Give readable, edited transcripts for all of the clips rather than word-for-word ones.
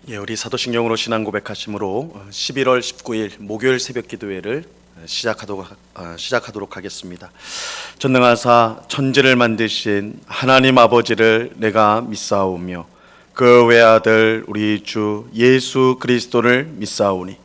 우리 사도신경으로 신앙 고백하심으로 11월 19일 목요일 새벽 기도회를 시작하도록 하겠습니다. 전능하사 천지를 만드신 하나님 아버지를 내가 믿사오며 그 외아들 우리 주 예수 그리스도를 믿사오니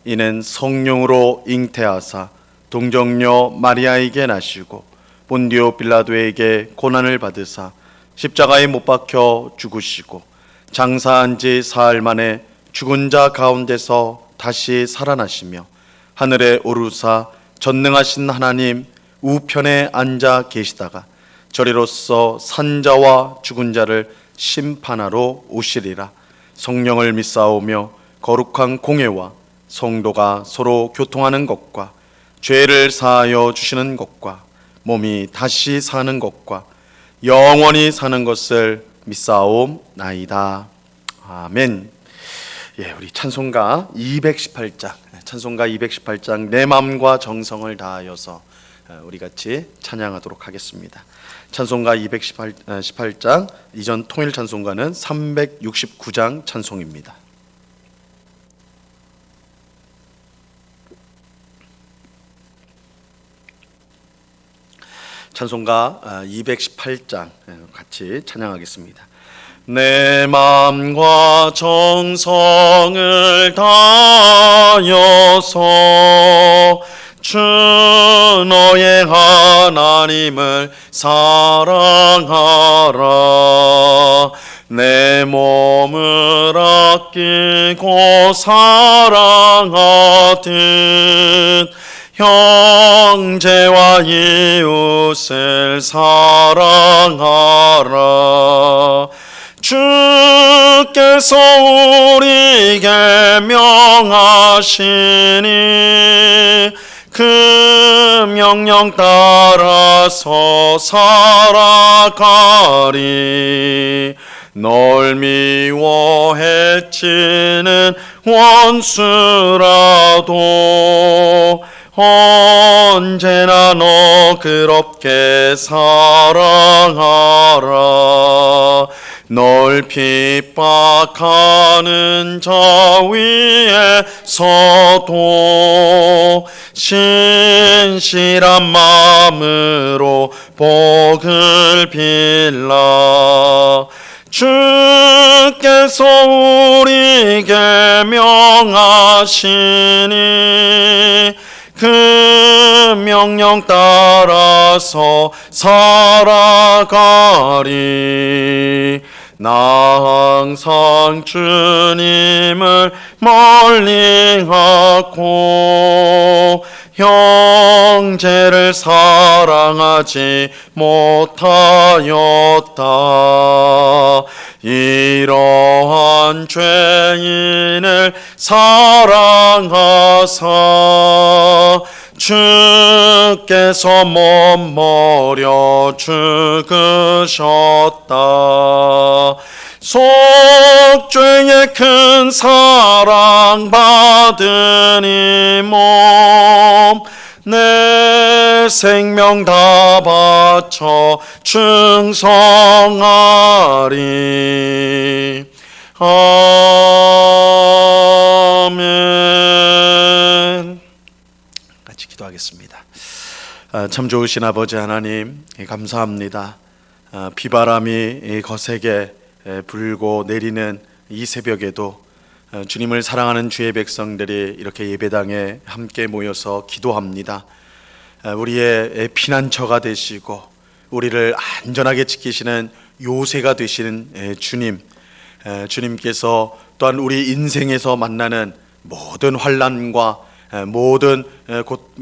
이는 성령으로 잉태하사 동정녀 마리아에게 나시고 본디오 빌라도에게 고난을 받으사 십자가에 못 박혀 죽으시고 장사한 지 사흘 만에 죽은 자 가운데서 다시 살아나시며 하늘에 오르사 전능하신 하나님 우편에 앉아 계시다가 저리로서 산자와 죽은 자를 심판하러 오시리라. 성령을 믿사오며 거룩한 공회와 성도가 서로 교통하는 것과 죄를 사하여 주시는 것과 몸이 다시 사는 것과 영원히 사는 것을 믿사옵나이다. 아멘. 우리 찬송가 218장 내 마음과 정성을 다하여서 우리 같이 찬양하도록 하겠습니다. 찬송가 218장 이전 통일 찬송가는 369장 찬송입니다. 찬송가 218장 같이 찬양하겠습니다. 내 마음과 정성을 다하여서 주 너의 하나님을 사랑하라. 내 몸을 아끼고 사랑하듯 형제와 이웃을 사랑하라. 주께서 우리에게 명하시니 그 명령 따라서 살아가리. 널 미워 해치는 원수라도 언제나 너 그렇게 사랑하라. 널 핍박하는 자 위에서도 신실한 마음으로 복을 빌라. 주께서 우리에게 명하시니 그 명령 따라서 살아가리. 나 항상 주님을 멀리하고 형제를 사랑하지 못하였다. 이러한 죄인을 사랑하사 주께서 못버려 죽으셨다. 속죄의 큰 사랑 받은 이 몸 내 생명 다 바쳐 충성하리. 아멘. 같이 기도하겠습니다. 참 좋으신 아버지 하나님 감사합니다. 비바람이 거세게 불고 내리는 이 새벽에도 주님을 사랑하는 주의 백성들이 이렇게 예배당에 함께 모여서 기도합니다. 우리의 피난처가 되시고 우리를 안전하게 지키시는 요새가 되시는 주님, 주님께서 또한 우리 인생에서 만나는 모든 환난과 모든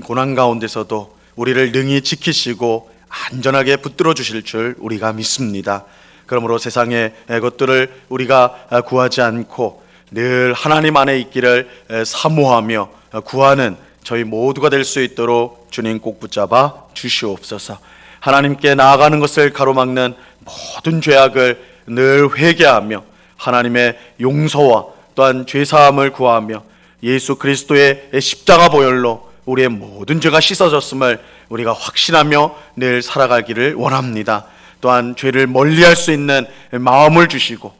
고난 가운데서도 우리를 능히 지키시고 안전하게 붙들어 주실 줄 우리가 믿습니다. 그러므로 세상의 것들을 우리가 구하지 않고 늘 하나님 안에 있기를 사모하며 구하는 저희 모두가 될 수 있도록 주님 꼭 붙잡아 주시옵소서. 하나님께 나아가는 것을 가로막는 모든 죄악을 늘 회개하며 하나님의 용서와 또한 죄사함을 구하며 예수 그리스도의 십자가 보혈로 우리의 모든 죄가 씻어졌음을 우리가 확신하며 늘 살아가기를 원합니다. 또한 죄를 멀리할 수 있는 마음을 주시고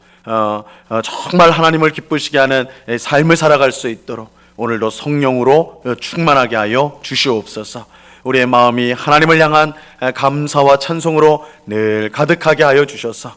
정말 하나님을 기쁘시게 하는 삶을 살아갈 수 있도록 오늘도 성령으로 충만하게 하여 주시옵소서. 우리의 마음이 하나님을 향한 감사와 찬송으로 늘 가득하게 하여 주셔서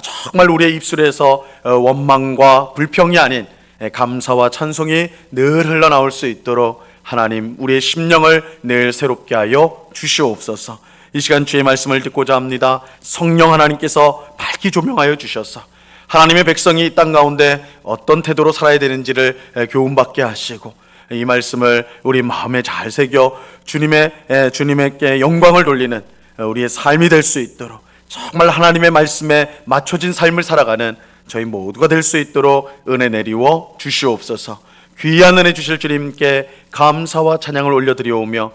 정말 우리의 입술에서 원망과 불평이 아닌 감사와 찬송이 늘 흘러나올 수 있도록 하나님 우리의 심령을 늘 새롭게 하여 주시옵소서. 이 시간 주의 말씀을 듣고자 합니다. 성령 하나님께서 밝히 조명하여 주셔서 하나님의 백성이 이 땅 가운데 어떤 태도로 살아야 되는지를 교훈받게 하시고 이 말씀을 우리 마음에 잘 새겨 주님에게 영광을 돌리는 우리의 삶이 될 수 있도록 정말 하나님의 말씀에 맞춰진 삶을 살아가는 저희 모두가 될 수 있도록 은혜 내리워 주시옵소서. 귀한 은혜 주실 주님께 감사와 찬양을 올려드리오며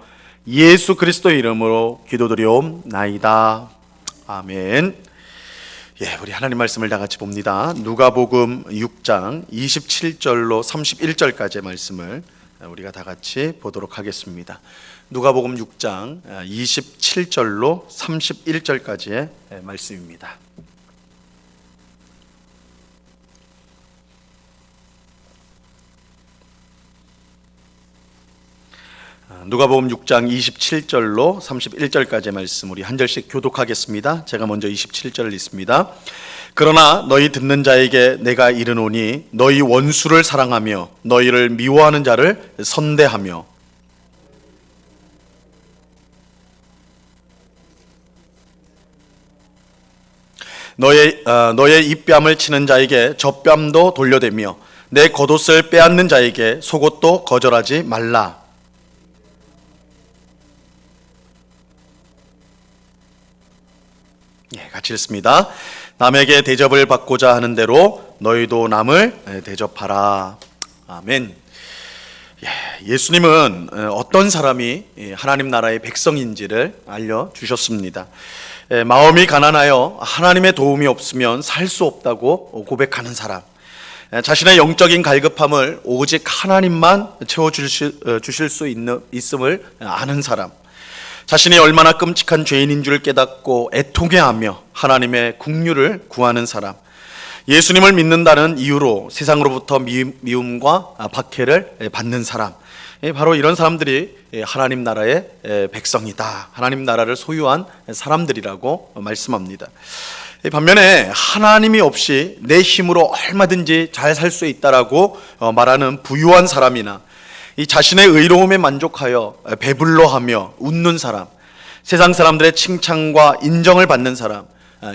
예수 그리스도의 이름으로 기도드리옵나이다. 아멘. 우리 하나님 말씀을 다 같이 봅니다. 누가복음 6장 27절로 31절까지의 말씀을 우리가 다 같이 보도록 하겠습니다. 누가복음 6장 27절로 31절까지의 말씀입니다. 누가복음 6장 27절로 31절까지의 말씀 우리 한 절씩 교독하겠습니다. 제가 먼저 27절을 읽습니다. 그러나 너희 듣는 자에게 내가 이르노니 너희 원수를 사랑하며 너희를 미워하는 자를 선대하며 너의 입뺨을 치는 자에게 젖뺨도 돌려대며 내 겉옷을 빼앗는 자에게 속옷도 거절하지 말라. 같이 읽습니다. 남에게 대접을 받고자 하는 대로 너희도 남을 대접하라. 아멘. 예수님은 어떤 사람이 하나님 나라의 백성인지를 알려주셨습니다. 마음이 가난하여 하나님의 도움이 없으면 살 수 없다고 고백하는 사람, 자신의 영적인 갈급함을 오직 하나님만 채워주실 수 있음을 아는 사람, 자신이 얼마나 끔찍한 죄인인 줄 깨닫고 애통해하며 하나님의 긍휼을 구하는 사람, 예수님을 믿는다는 이유로 세상으로부터 미움과 박해를 받는 사람, 바로 이런 사람들이 하나님 나라의 백성이다, 하나님 나라를 소유한 사람들이라고 말씀합니다. 반면에 하나님이 없이 내 힘으로 얼마든지 잘 살 수 있다라고 말하는 부유한 사람이나 이 자신의 의로움에 만족하여 배불러하며 웃는 사람, 세상 사람들의 칭찬과 인정을 받는 사람,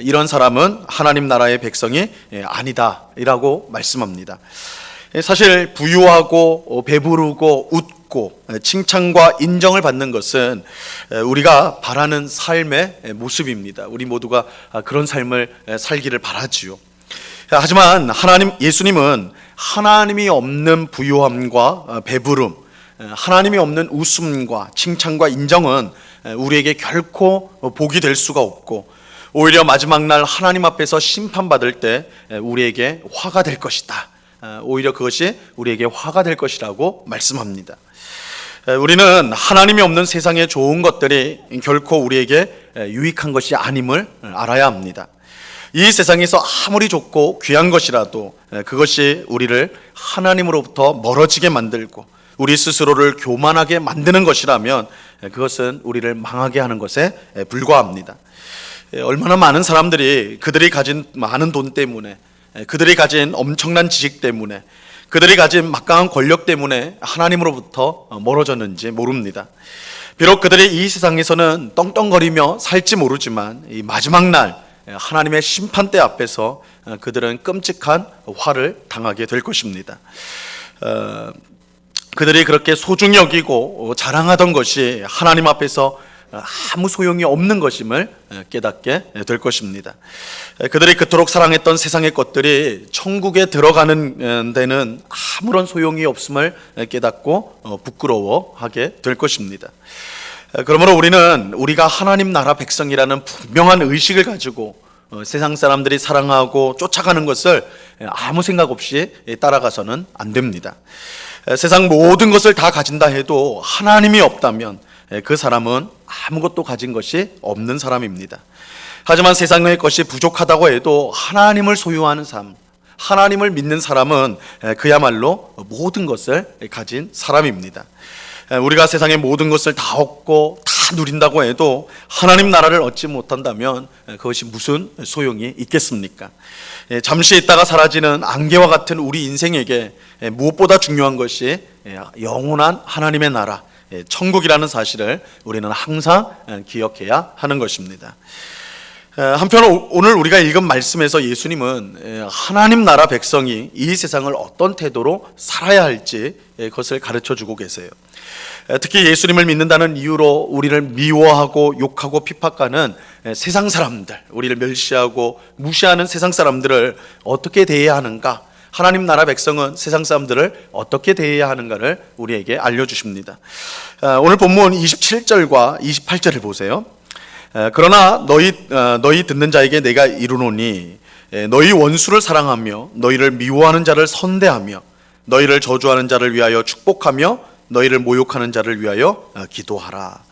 이런 사람은 하나님 나라의 백성이 아니다 이라고 말씀합니다. 사실 부유하고 배부르고 웃고 칭찬과 인정을 받는 것은 우리가 바라는 삶의 모습입니다. 우리 모두가 그런 삶을 살기를 바라지요. 하지만 예수님은 하나님이 없는 부유함과 배부름, 하나님이 없는 웃음과 칭찬과 인정은 우리에게 결코 복이 될 수가 없고, 오히려 마지막 날 하나님 앞에서 심판받을 때 우리에게 화가 될 것이다. 오히려 그것이 우리에게 화가 될 것이라고 말씀합니다. 우리는 하나님이 없는 세상의 좋은 것들이 결코 우리에게 유익한 것이 아님을 알아야 합니다. 이 세상에서 아무리 좋고 귀한 것이라도 그것이 우리를 하나님으로부터 멀어지게 만들고 우리 스스로를 교만하게 만드는 것이라면 그것은 우리를 망하게 하는 것에 불과합니다. 얼마나 많은 사람들이 그들이 가진 많은 돈 때문에, 그들이 가진 엄청난 지식 때문에, 그들이 가진 막강한 권력 때문에 하나님으로부터 멀어졌는지 모릅니다. 비록 그들이 이 세상에서는 떵떵거리며 살지 모르지만 이 마지막 날 하나님의 심판대 앞에서 그들은 끔찍한 화를 당하게 될 것입니다. 그들이 그렇게 소중히 여기고 자랑하던 것이 하나님 앞에서 아무 소용이 없는 것임을 깨닫게 될 것입니다. 그들이 그토록 사랑했던 세상의 것들이 천국에 들어가는 데는 아무런 소용이 없음을 깨닫고 부끄러워하게 될 것입니다. 그러므로 우리는 우리가 하나님 나라 백성이라는 분명한 의식을 가지고 세상 사람들이 사랑하고 쫓아가는 것을 아무 생각 없이 따라가서는 안 됩니다. 세상 모든 것을 다 가진다 해도 하나님이 없다면 그 사람은 아무것도 가진 것이 없는 사람입니다. 하지만 세상의 것이 부족하다고 해도 하나님을 소유하는 삶, 하나님을 믿는 사람은 그야말로 모든 것을 가진 사람입니다. 우리가 세상의 모든 것을 다 얻고 다 누린다고 해도 하나님 나라를 얻지 못한다면 그것이 무슨 소용이 있겠습니까? 잠시 있다가 사라지는 안개와 같은 우리 인생에게 무엇보다 중요한 것이 영원한 하나님의 나라, 천국이라는 사실을 우리는 항상 기억해야 하는 것입니다. 한편 오늘 우리가 읽은 말씀에서 예수님은 하나님 나라 백성이 이 세상을 어떤 태도로 살아야 할지 그것을 가르쳐 주고 계세요. 특히 예수님을 믿는다는 이유로 우리를 미워하고 욕하고 핍박하는 세상 사람들, 우리를 멸시하고 무시하는 세상 사람들을 어떻게 대해야 하는가, 하나님 나라 백성은 세상 사람들을 어떻게 대해야 하는가를 우리에게 알려주십니다. 오늘 본문 27절과 28절을 보세요. 그러나 너희 듣는 자에게 내가 이르노니 너희 원수를 사랑하며 너희를 미워하는 자를 선대하며 너희를 저주하는 자를 위하여 축복하며 너희를 모욕하는 자를 위하여 기도하라.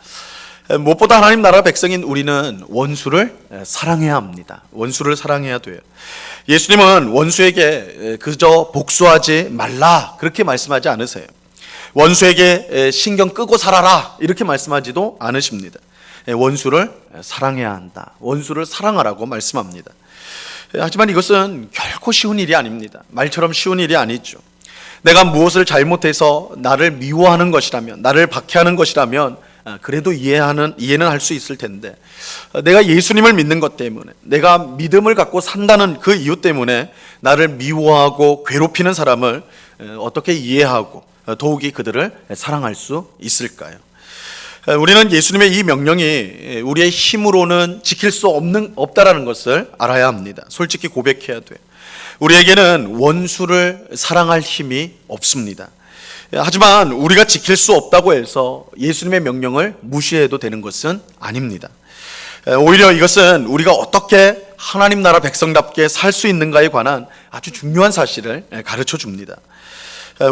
무엇보다 하나님 나라 백성인 우리는 원수를 사랑해야 합니다. 원수를 사랑해야 돼요. 예수님은 원수에게 그저 복수하지 말라 그렇게 말씀하지 않으세요. 원수에게 신경 끄고 살아라 이렇게 말씀하지도 않으십니다. 원수를 사랑해야 한다. 원수를 사랑하라고 말씀합니다. 하지만 이것은 결코 쉬운 일이 아닙니다. 말처럼 쉬운 일이 아니죠. 내가 무엇을 잘못해서 나를 미워하는 것이라면, 나를 박해하는 것이라면 그래도 이해는 할 수 있을 텐데, 내가 예수님을 믿는 것 때문에, 내가 믿음을 갖고 산다는 그 이유 때문에 나를 미워하고 괴롭히는 사람을 어떻게 이해하고 더욱이 그들을 사랑할 수 있을까요? 우리는 예수님의 이 명령이 우리의 힘으로는 지킬 수 없다라는 것을 알아야 합니다. 솔직히 고백해야 돼요. 우리에게는 원수를 사랑할 힘이 없습니다. 하지만 우리가 지킬 수 없다고 해서 예수님의 명령을 무시해도 되는 것은 아닙니다. 오히려 이것은 우리가 어떻게 하나님 나라 백성답게 살 수 있는가에 관한 아주 중요한 사실을 가르쳐 줍니다.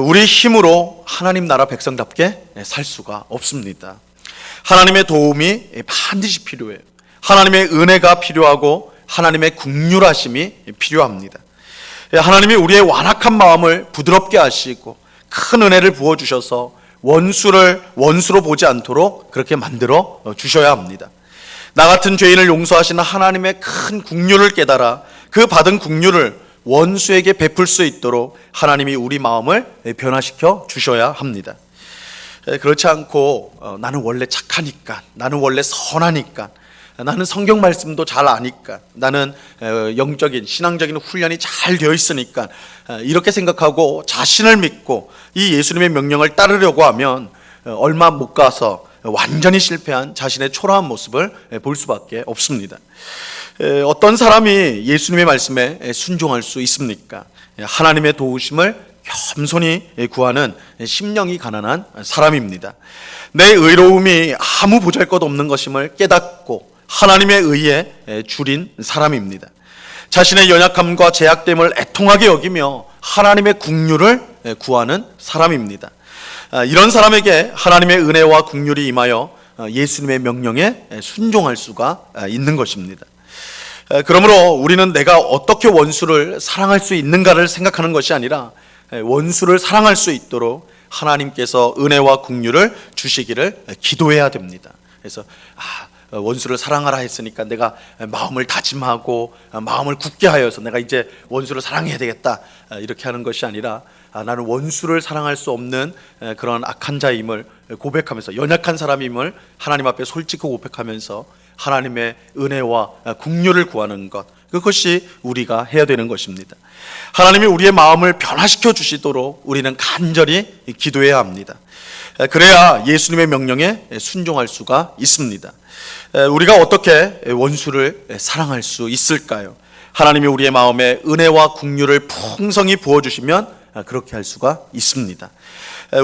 우리 힘으로 하나님 나라 백성답게 살 수가 없습니다. 하나님의 도움이 반드시 필요해요. 하나님의 은혜가 필요하고 하나님의 긍휼하심이 필요합니다. 하나님이 우리의 완악한 마음을 부드럽게 하시고 큰 은혜를 부어주셔서 원수로 보지 않도록 그렇게 만들어 주셔야 합니다. 나 같은 죄인을 용서하시는 하나님의 큰 긍휼을 깨달아 그 받은 긍휼을 원수에게 베풀 수 있도록 하나님이 우리 마음을 변화시켜 주셔야 합니다. 그렇지 않고 나는 원래 착하니까, 나는 원래 선하니까, 나는 성경 말씀도 잘 아니까, 나는 영적인 신앙적인 훈련이 잘 되어 있으니까 이렇게 생각하고 자신을 믿고 이 예수님의 명령을 따르려고 하면 얼마 못 가서 완전히 실패한 자신의 초라한 모습을 볼 수밖에 없습니다. 어떤 사람이 예수님의 말씀에 순종할 수 있습니까? 하나님의 도우심을 겸손히 구하는 심령이 가난한 사람입니다. 내 의로움이 아무 보잘것없는 것임을 깨닫고 하나님의 의에 줄인 사람입니다. 자신의 연약함과 제약됨을 애통하게 여기며 하나님의 긍휼을 구하는 사람입니다. 이런 사람에게 하나님의 은혜와 긍휼이 임하여 예수님의 명령에 순종할 수가 있는 것입니다. 그러므로 우리는 내가 어떻게 원수를 사랑할 수 있는가를 생각하는 것이 아니라 원수를 사랑할 수 있도록 하나님께서 은혜와 긍휼을 주시기를 기도해야 됩니다. 그래서 원수를 사랑하라 했으니까 내가 마음을 다짐하고 마음을 굳게 하여서 내가 이제 원수를 사랑해야 되겠다 이렇게 하는 것이 아니라 나는 원수를 사랑할 수 없는 그런 악한 자임을 고백하면서, 연약한 사람임을 하나님 앞에 솔직히 고백하면서 하나님의 은혜와 긍휼을 구하는 것, 그것이 우리가 해야 되는 것입니다. 하나님이 우리의 마음을 변화시켜 주시도록 우리는 간절히 기도해야 합니다. 그래야 예수님의 명령에 순종할 수가 있습니다. 우리가 어떻게 원수를 사랑할 수 있을까요? 하나님이 우리의 마음에 은혜와 긍휼을 풍성히 부어주시면 그렇게 할 수가 있습니다.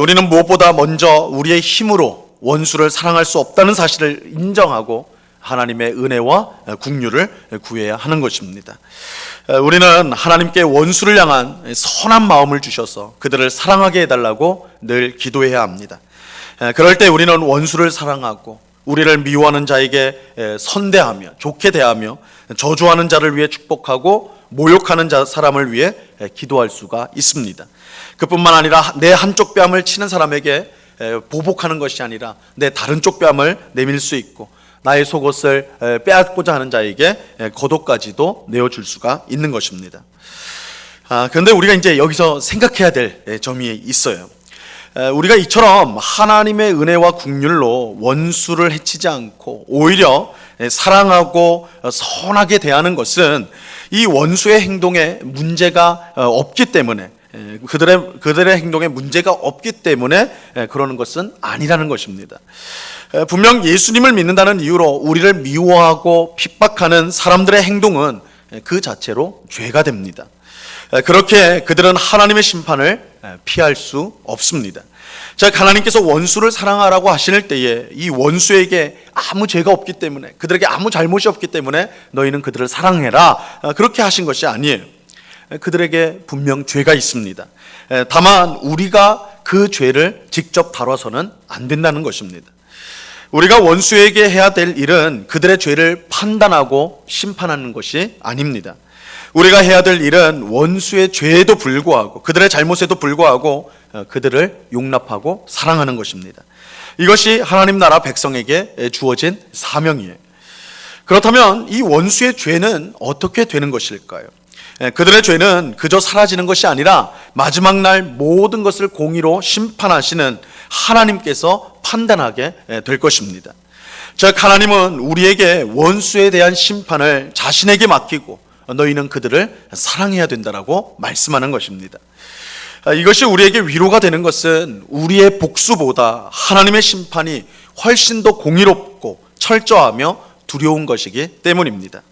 우리는 무엇보다 먼저 우리의 힘으로 원수를 사랑할 수 없다는 사실을 인정하고 하나님의 은혜와 긍휼을 구해야 하는 것입니다. 우리는 하나님께 원수를 향한 선한 마음을 주셔서 그들을 사랑하게 해달라고 늘 기도해야 합니다. 그럴 때 우리는 원수를 사랑하고 우리를 미워하는 자에게 선대하며 좋게 대하며 저주하는 자를 위해 축복하고 모욕하는 사람을 위해 기도할 수가 있습니다. 그뿐만 아니라 내 한쪽 뺨을 치는 사람에게 보복하는 것이 아니라 내 다른 쪽 뺨을 내밀 수 있고, 나의 속옷을 빼앗고자 하는 자에게 겉옷까지도 내어줄 수가 있는 것입니다. 그런데 우리가 이제 여기서 생각해야 될 점이 있어요. 우리가 이처럼 하나님의 은혜와 긍휼로 원수를 해치지 않고 오히려 사랑하고 선하게 대하는 것은 이 원수의 행동에 문제가 없기 때문에, 그들의 행동에 문제가 없기 때문에 그러는 것은 아니라는 것입니다. 분명 예수님을 믿는다는 이유로 우리를 미워하고 핍박하는 사람들의 행동은 그 자체로 죄가 됩니다. 그렇게 그들은 하나님의 심판을 피할 수 없습니다. 자, 하나님께서 원수를 사랑하라고 하실 때에 이 원수에게 아무 죄가 없기 때문에, 그들에게 아무 잘못이 없기 때문에 너희는 그들을 사랑해라, 그렇게 하신 것이 아니에요. 그들에게 분명 죄가 있습니다. 다만 우리가 그 죄를 직접 다뤄서는 안 된다는 것입니다. 우리가 원수에게 해야 될 일은 그들의 죄를 판단하고 심판하는 것이 아닙니다. 우리가 해야 될 일은 원수의 죄에도 불구하고, 그들의 잘못에도 불구하고 그들을 용납하고 사랑하는 것입니다. 이것이 하나님 나라 백성에게 주어진 사명이에요. 그렇다면 이 원수의 죄는 어떻게 되는 것일까요? 그들의 죄는 그저 사라지는 것이 아니라 마지막 날 모든 것을 공의로 심판하시는 하나님께서 판단하게 될 것입니다. 즉, 하나님은 우리에게 원수에 대한 심판을 자신에게 맡기고 너희는 그들을 사랑해야 된다라고 말씀하는 것입니다. 이것이 우리에게 위로가 되는 것은 우리의 복수보다 하나님의 심판이 훨씬 더 공의롭고 철저하며 두려운 것이기 때문입니다.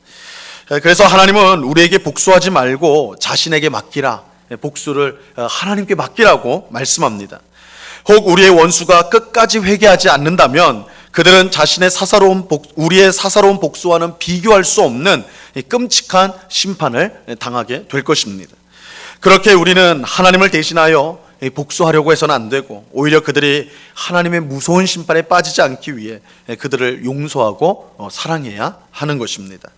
그래서 하나님은 우리에게 복수하지 말고 자신에게 맡기라, 복수를 하나님께 맡기라고 말씀합니다. 혹 우리의 원수가 끝까지 회개하지 않는다면 그들은 자신의 우리의 사사로운 복수와는 비교할 수 없는 끔찍한 심판을 당하게 될 것입니다. 그렇게 우리는 하나님을 대신하여 복수하려고 해서는 안 되고, 오히려 그들이 하나님의 무서운 심판에 빠지지 않기 위해 그들을 용서하고 사랑해야 하는 것입니다.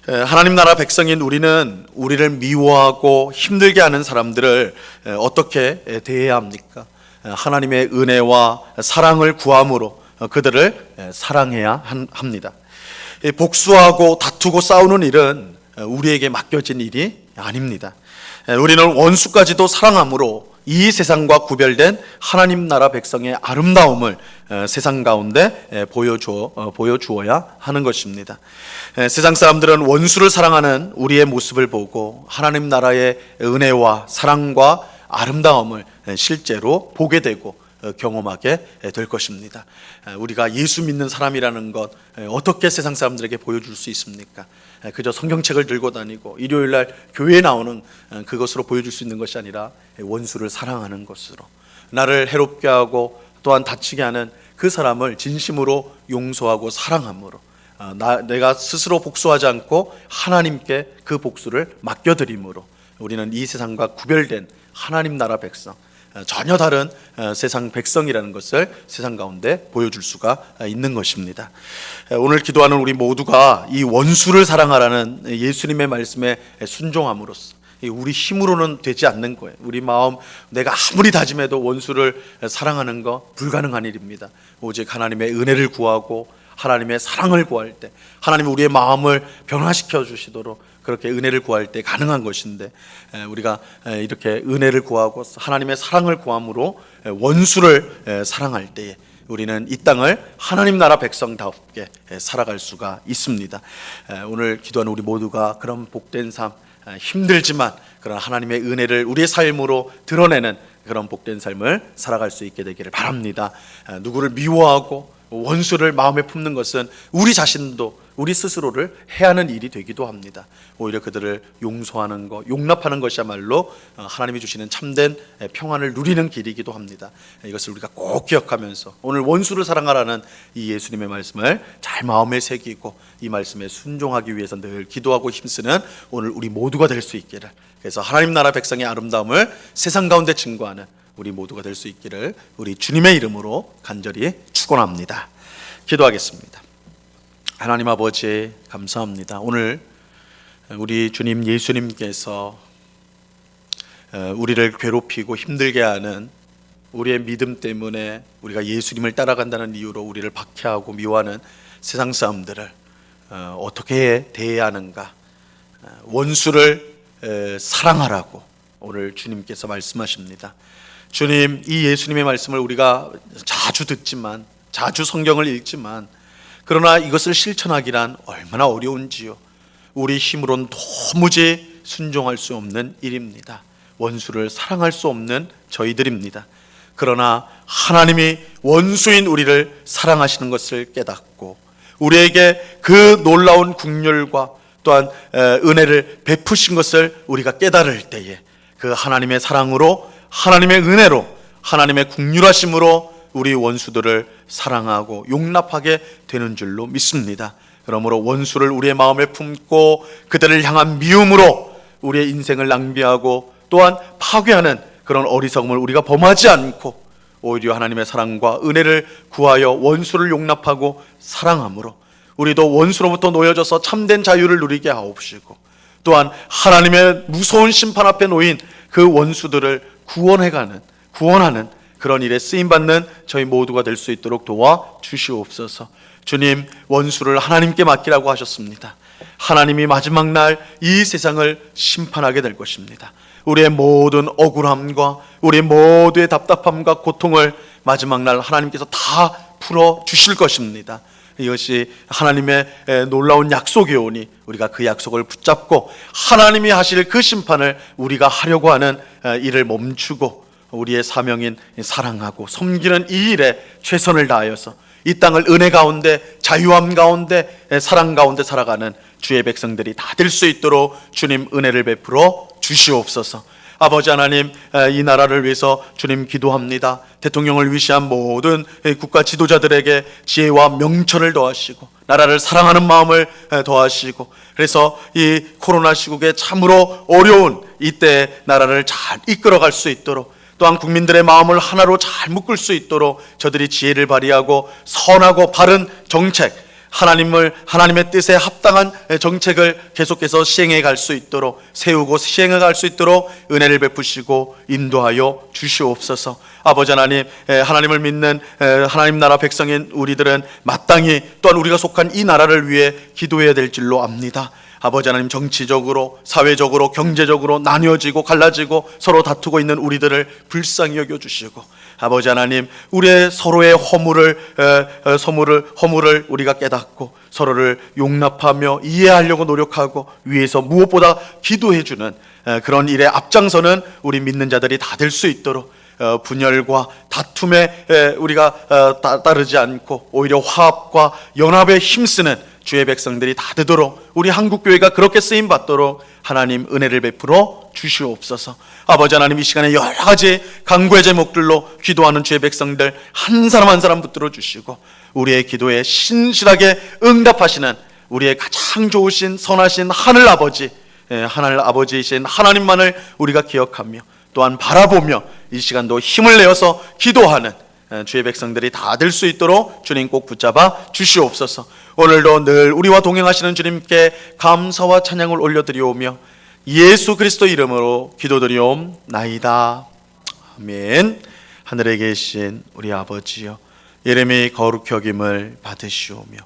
하나님 나라 백성인 우리는 우리를 미워하고 힘들게 하는 사람들을 어떻게 대해야 합니까? 하나님의 은혜와 사랑을 구함으로 그들을 사랑해야 합니다. 복수하고 다투고 싸우는 일은 우리에게 맡겨진 일이 아닙니다. 우리는 원수까지도 사랑함으로 이 세상과 구별된 하나님 나라 백성의 아름다움을 세상 가운데 보여주어야 하는 것입니다. 세상 사람들은 원수를 사랑하는 우리의 모습을 보고 하나님 나라의 은혜와 사랑과 아름다움을 실제로 보게 되고 경험하게 될 것입니다. 우리가 예수 믿는 사람이라는 것 어떻게 세상 사람들에게 보여줄 수 있습니까? 그저 성경책을 들고 다니고 일요일날 교회에 나오는 그것으로 보여줄 수 있는 것이 아니라 원수를 사랑하는 것으로, 나를 해롭게 하고 또한 다치게 하는 그 사람을 진심으로 용서하고 사랑함으로, 내가 스스로 복수하지 않고 하나님께 그 복수를 맡겨드림으로 우리는 이 세상과 구별된 하나님 나라 백성, 전혀 다른 세상 백성이라는 것을 세상 가운데 보여줄 수가 있는 것입니다. 오늘 기도하는 우리 모두가 이 원수를 사랑하라는 예수님의 말씀에 순종함으로써, 우리 힘으로는 되지 않는 거예요. 우리 마음, 내가 아무리 다짐해도 원수를 사랑하는 거 불가능한 일입니다. 오직 하나님의 은혜를 구하고 하나님의 사랑을 구할 때, 하나님이 우리의 마음을 변화시켜 주시도록 그렇게 은혜를 구할 때 가능한 것인데, 우리가 이렇게 은혜를 구하고 하나님의 사랑을 구함으로 원수를 사랑할 때에 우리는 이 땅을 하나님 나라 백성답게 살아갈 수가 있습니다. 오늘 기도하는 우리 모두가 그런 복된 삶, 힘들지만 그런 하나님의 은혜를 우리의 삶으로 드러내는 그런 복된 삶을 살아갈 수 있게 되기를 바랍니다. 누구를 미워하고 원수를 마음에 품는 것은 우리 자신도 우리 스스로를 해하는 일이 되기도 합니다. 오히려 그들을 용서하는 것, 용납하는 것이야말로 하나님이 주시는 참된 평안을 누리는 길이기도 합니다. 이것을 우리가 꼭 기억하면서 오늘 원수를 사랑하라는 이 예수님의 말씀을 잘 마음에 새기고 이 말씀에 순종하기 위해서 늘 기도하고 힘쓰는 오늘 우리 모두가 될 수 있기를, 그래서 하나님 나라 백성의 아름다움을 세상 가운데 증거하는 우리 모두가 될 수 있기를 우리 주님의 이름으로 간절히 축원합니다. 기도하겠습니다. 하나님 아버지, 감사합니다. 오늘 우리 주님 예수님께서 우리를 괴롭히고 힘들게 하는 우리의 믿음 때문에 우리가 예수님을 따라간다는 이유로 우리를 박해하고 미워하는 세상 사람들을 어떻게 대해야 하는가, 원수를 사랑하라고 오늘 주님께서 말씀하십니다. 주님, 이 예수님의 말씀을 우리가 자주 듣지만, 자주 성경을 읽지만, 그러나 이것을 실천하기란 얼마나 어려운지요. 우리 힘으로는 도무지 순종할 수 없는 일입니다. 원수를 사랑할 수 없는 저희들입니다. 그러나 하나님이 원수인 우리를 사랑하시는 것을 깨닫고 우리에게 그 놀라운 긍휼과 또한 은혜를 베푸신 것을 우리가 깨달을 때에 그 하나님의 사랑으로, 하나님의 은혜로, 하나님의 긍휼하심으로 우리 원수들을 사랑하고 용납하게 되는 줄로 믿습니다. 그러므로 원수를 우리의 마음에 품고 그들을 향한 미움으로 우리의 인생을 낭비하고 또한 파괴하는 그런 어리석음을 우리가 범하지 않고 오히려 하나님의 사랑과 은혜를 구하여 원수를 용납하고 사랑함으로 우리도 원수로부터 놓여져서 참된 자유를 누리게 하옵시고, 또한 하나님의 무서운 심판 앞에 놓인 그 원수들을 구원하는 그런 일에 쓰임받는 저희 모두가 될 수 있도록 도와주시옵소서. 주님, 원수를 하나님께 맡기라고 하셨습니다. 하나님이 마지막 날 이 세상을 심판하게 될 것입니다. 우리의 모든 억울함과 우리의 모두의 답답함과 고통을 마지막 날 하나님께서 다 풀어주실 것입니다. 이것이 하나님의 놀라운 약속이오니 우리가 그 약속을 붙잡고 하나님이 하실 그 심판을 우리가 하려고 하는 일을 멈추고 우리의 사명인 사랑하고 섬기는 이 일에 최선을 다하여서 이 땅을 은혜 가운데, 자유함 가운데, 사랑 가운데 살아가는 주의 백성들이 다 될 수 있도록 주님 은혜를 베풀어 주시옵소서. 아버지 하나님, 이 나라를 위해서 주님 기도합니다. 대통령을 위시한 모든 국가 지도자들에게 지혜와 명철을 더하시고 나라를 사랑하는 마음을 더하시고, 그래서 이 코로나 시국에 참으로 어려운 이때 나라를 잘 이끌어갈 수 있도록, 또한 국민들의 마음을 하나로 잘 묶을 수 있도록 저들이 지혜를 발휘하고 선하고 바른 정책, 하나님의 뜻에 합당한 정책을 계속해서 시행해 갈 수 있도록, 세우고 시행해 갈 수 있도록 은혜를 베푸시고 인도하여 주시옵소서. 아버지 하나님, 하나님을 믿는 하나님 나라 백성인 우리들은 마땅히 또한 우리가 속한 이 나라를 위해 기도해야 될 줄로 압니다. 아버지 하나님, 정치적으로, 사회적으로, 경제적으로 나뉘어지고 갈라지고 서로 다투고 있는 우리들을 불쌍히 여겨주시고, 아버지 하나님, 우리의 서로의 허물을 우리가 깨닫고 서로를 용납하며 이해하려고 노력하고 위에서 무엇보다 기도해주는 그런 일에 앞장서는 우리 믿는 자들이 다 될 수 있도록, 분열과 다툼에 우리가 따르지 않고 오히려 화합과 연합에 힘쓰는 주의 백성들이 다 되도록, 우리 한국교회가 그렇게 쓰임받도록 하나님 은혜를 베풀어 주시옵소서. 아버지 하나님, 이 시간에 여러 가지 간구의 제목들로 기도하는 주의 백성들 한 사람 한 사람 붙들어 주시고 우리의 기도에 신실하게 응답하시는 우리의 가장 좋으신 선하신 하늘 아버지이신 하나님만을 우리가 기억하며 또한 바라보며 이 시간도 힘을 내어서 기도하는 주의 백성들이 다 될 수 있도록 주님 꼭 붙잡아 주시옵소서. 오늘도 늘 우리와 동행하시는 주님께 감사와 찬양을 올려드리오며 예수 그리스도 이름으로 기도드리옵나이다. 아멘. 하늘에 계신 우리 아버지여, 이름이 거룩히 여김을 받으시오며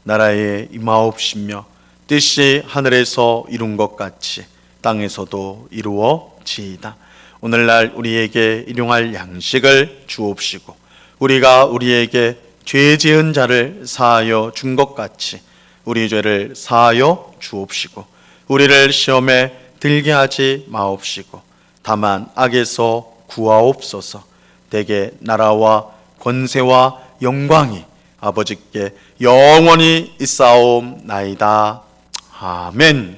나라에 임하옵시며 뜻이 하늘에서 이룬 것 같이 땅에서도 이루어지이다. 오늘날 우리에게 일용할 양식을 주옵시고 우리가 우리에게 죄 지은 자를 사하여 준 것 같이 우리 죄를 사하여 주옵시고 우리를 시험에 들게 하지 마옵시고 다만 악에서 구하옵소서. 대개 나라와 권세와 영광이 아버지께 영원히 있사옵나이다. 아멘.